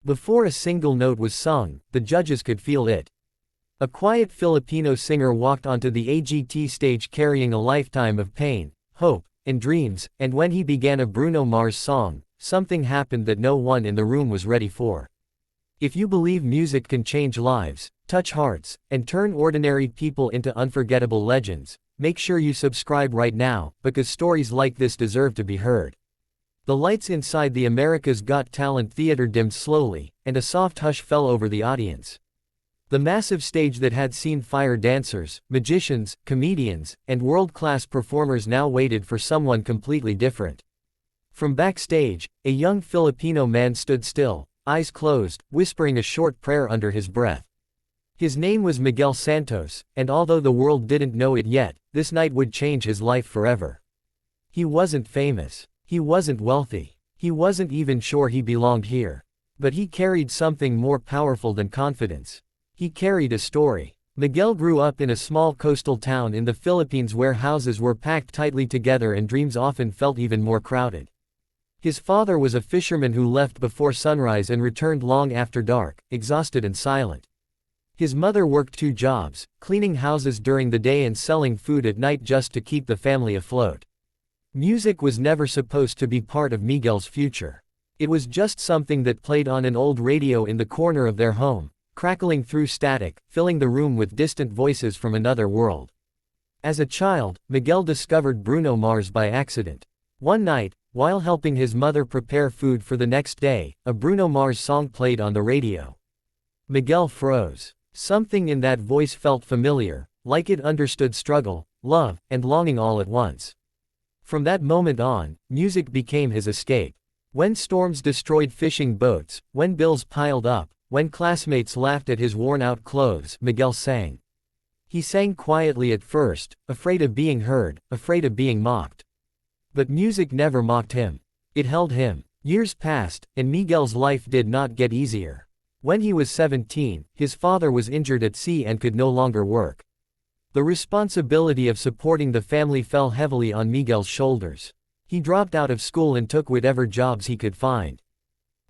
Before a single note was sung, the judges could feel it. A quiet Filipino singer walked onto the AGT stage carrying a lifetime of pain, hope, and dreams, and when he began a Bruno Mars song, something happened that no one in the room was ready for. If you believe music can change lives, touch hearts, and turn ordinary people into unforgettable legends, make sure you subscribe right now, because stories like this deserve to be heard. The lights inside the America's Got Talent theater dimmed slowly, and a soft hush fell over the audience. The massive stage that had seen fire dancers, magicians, comedians, and world-class performers now waited for someone completely different. From backstage, a young Filipino man stood still, eyes closed, whispering a short prayer under his breath. His name was Miguel Santos, and although the world didn't know it yet, this night would change his life forever. He wasn't famous. He wasn't wealthy. He wasn't even sure he belonged here. But he carried something more powerful than confidence. He carried a story. Miguel grew up in a small coastal town in the Philippines where houses were packed tightly together and dreams often felt even more crowded. His father was a fisherman who left before sunrise and returned long after dark, exhausted and silent. His mother worked 2 jobs, cleaning houses during the day and selling food at night just to keep the family afloat. Music was never supposed to be part of Miguel's future. It was just something that played on an old radio in the corner of their home, crackling through static, filling the room with distant voices from another world. As a child, Miguel discovered Bruno Mars by accident. One night, while helping his mother prepare food for the next day, a Bruno Mars song played on the radio. Miguel froze. Something in that voice felt familiar, like it understood struggle, love, and longing all at once. From that moment on, music became his escape. When storms destroyed fishing boats, when bills piled up, when classmates laughed at his worn-out clothes, Miguel sang. He sang quietly at first, afraid of being heard, afraid of being mocked. But music never mocked him. It held him. Years passed, and Miguel's life did not get easier. When he was 17, his father was injured at sea and could no longer work. The responsibility of supporting the family fell heavily on Miguel's shoulders. He dropped out of school and took whatever jobs he could find.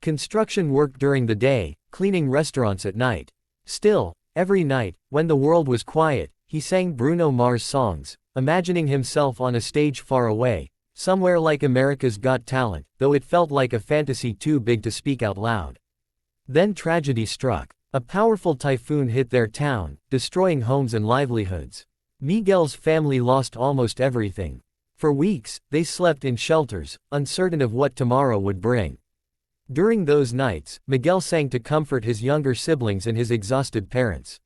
Construction work during the day, cleaning restaurants at night. Still, every night, when the world was quiet, he sang Bruno Mars songs, imagining himself on a stage far away, somewhere like America's Got Talent, though it felt like a fantasy too big to speak out loud. Then tragedy struck. A powerful typhoon hit their town, destroying homes and livelihoods. Miguel's family lost almost everything. For weeks, they slept in shelters, uncertain of what tomorrow would bring. During those nights, Miguel sang to comfort his younger siblings and his exhausted parents.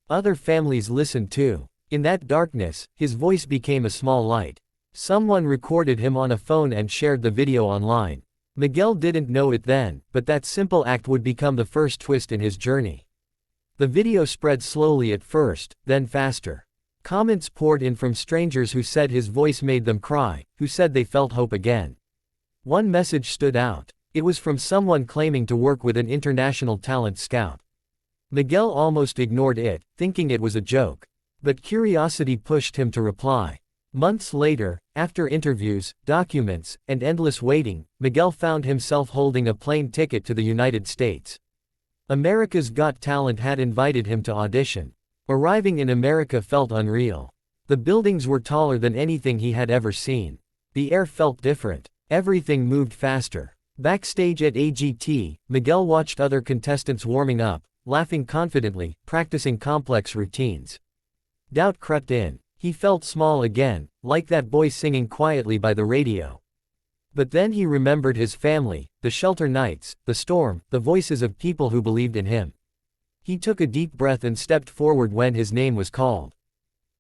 Other families listened too. In that darkness, his voice became a small light. Someone recorded him on a phone and shared the video online. Miguel didn't know it then, but that simple act would become the first twist in his journey. The video spread slowly at first, then faster. Comments poured in from strangers who said his voice made them cry, who said they felt hope again. One message stood out. It was from someone claiming to work with an international talent scout. Miguel almost ignored it, thinking it was a joke. But curiosity pushed him to reply. Months later, after interviews, documents, and endless waiting, Miguel found himself holding a plane ticket to the United States. America's Got Talent had invited him to audition. Arriving in America felt unreal. The buildings were taller than anything he had ever seen. The air felt different. Everything moved faster. Backstage at AGT, Miguel watched other contestants warming up, laughing confidently, practicing complex routines. Doubt crept in. He felt small again, like that boy singing quietly by the radio. But then he remembered his family, the shelter nights, the storm, the voices of people who believed in him. He took a deep breath and stepped forward when his name was called.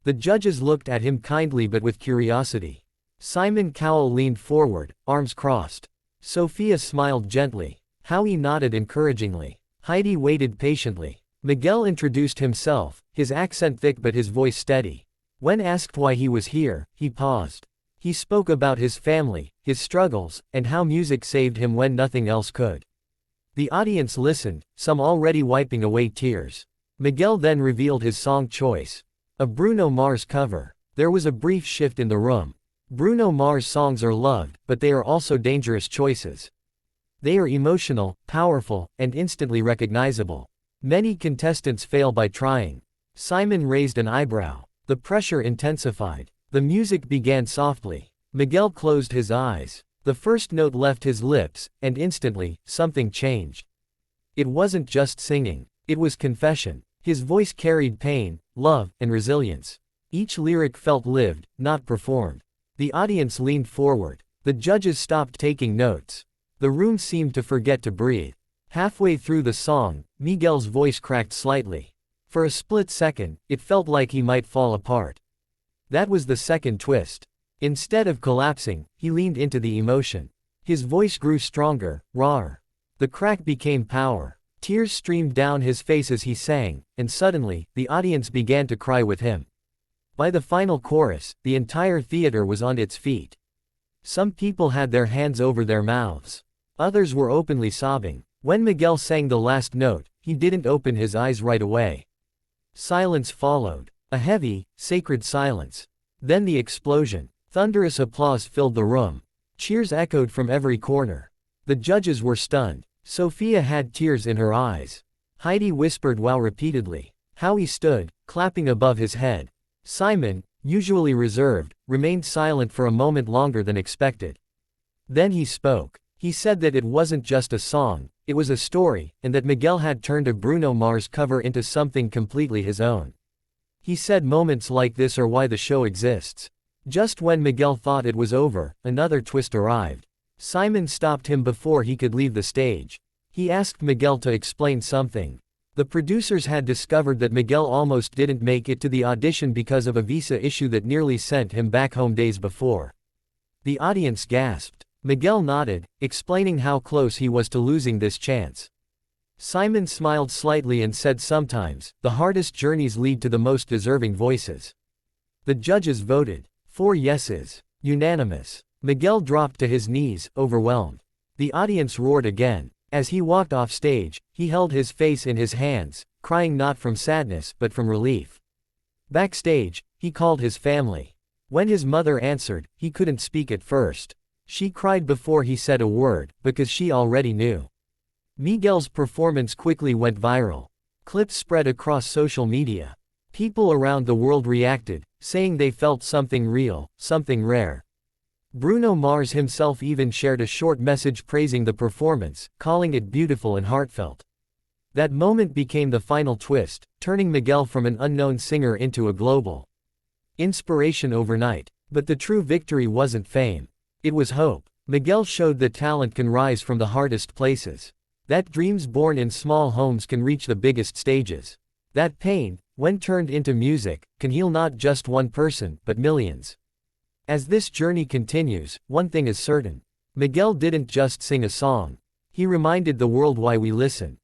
The judges looked at him kindly but with curiosity. Simon Cowell leaned forward, arms crossed. Sophia smiled gently. Howie nodded encouragingly. Heidi waited patiently. Miguel introduced himself, his accent thick but his voice steady. When asked why he was here, he paused. He spoke about his family, his struggles, and how music saved him when nothing else could. The audience listened, some already wiping away tears. Miguel then revealed his song choice. A Bruno Mars cover. There was a brief shift in the room. Bruno Mars songs are loved, but they are also dangerous choices. They are emotional, powerful, and instantly recognizable. Many contestants fail by trying. Simon raised an eyebrow. The pressure intensified. The music began softly. Miguel closed his eyes. The first note left his lips, and instantly, something changed. It wasn't just singing. It was confession. His voice carried pain, love, and resilience. Each lyric felt lived, not performed. The audience leaned forward. The judges stopped taking notes. The room seemed to forget to breathe. Halfway through the song, Miguel's voice cracked slightly. For a split second, it felt like he might fall apart. That was the second twist. Instead of collapsing, he leaned into the emotion. His voice grew stronger, rawer. The crack became power. Tears streamed down his face as he sang, and suddenly, the audience began to cry with him. By the final chorus, the entire theater was on its feet. Some people had their hands over their mouths. Others were openly sobbing. When Miguel sang the last note, he didn't open his eyes right away. Silence followed. A heavy, sacred silence. Then the explosion. Thunderous applause filled the room. Cheers echoed from every corner. The judges were stunned. Sophia had tears in her eyes. Heidi whispered wow repeatedly. Howie stood, clapping above his head. Simon, usually reserved, remained silent for a moment longer than expected. Then he spoke. He said that it wasn't just a song, it was a story, and that Miguel had turned a Bruno Mars cover into something completely his own. He said moments like this are why the show exists. Just when Miguel thought it was over, another twist arrived. Simon stopped him before he could leave the stage. He asked Miguel to explain something. The producers had discovered that Miguel almost didn't make it to the audition because of a visa issue that nearly sent him back home days before. The audience gasped. Miguel nodded, explaining how close he was to losing this chance. Simon smiled slightly and said sometimes, the hardest journeys lead to the most deserving voices. The judges voted. 4 yeses. Unanimous. Miguel dropped to his knees, overwhelmed. The audience roared again. As he walked off stage, he held his face in his hands, crying not from sadness but from relief. Backstage, he called his family. When his mother answered, he couldn't speak at first. She cried before he said a word, because she already knew. Miguel's performance quickly went viral. Clips spread across social media. People around the world reacted, saying they felt something real, something rare. Bruno Mars himself even shared a short message praising the performance, calling it beautiful and heartfelt. That moment became the final twist, turning Miguel from an unknown singer into a global inspiration overnight. But the true victory wasn't fame. It was hope. Miguel showed that talent can rise from the hardest places. That dreams born in small homes can reach the biggest stages. That pain, when turned into music, can heal not just one person, but millions. As this journey continues, one thing is certain. Miguel didn't just sing a song. He reminded the world why we listen.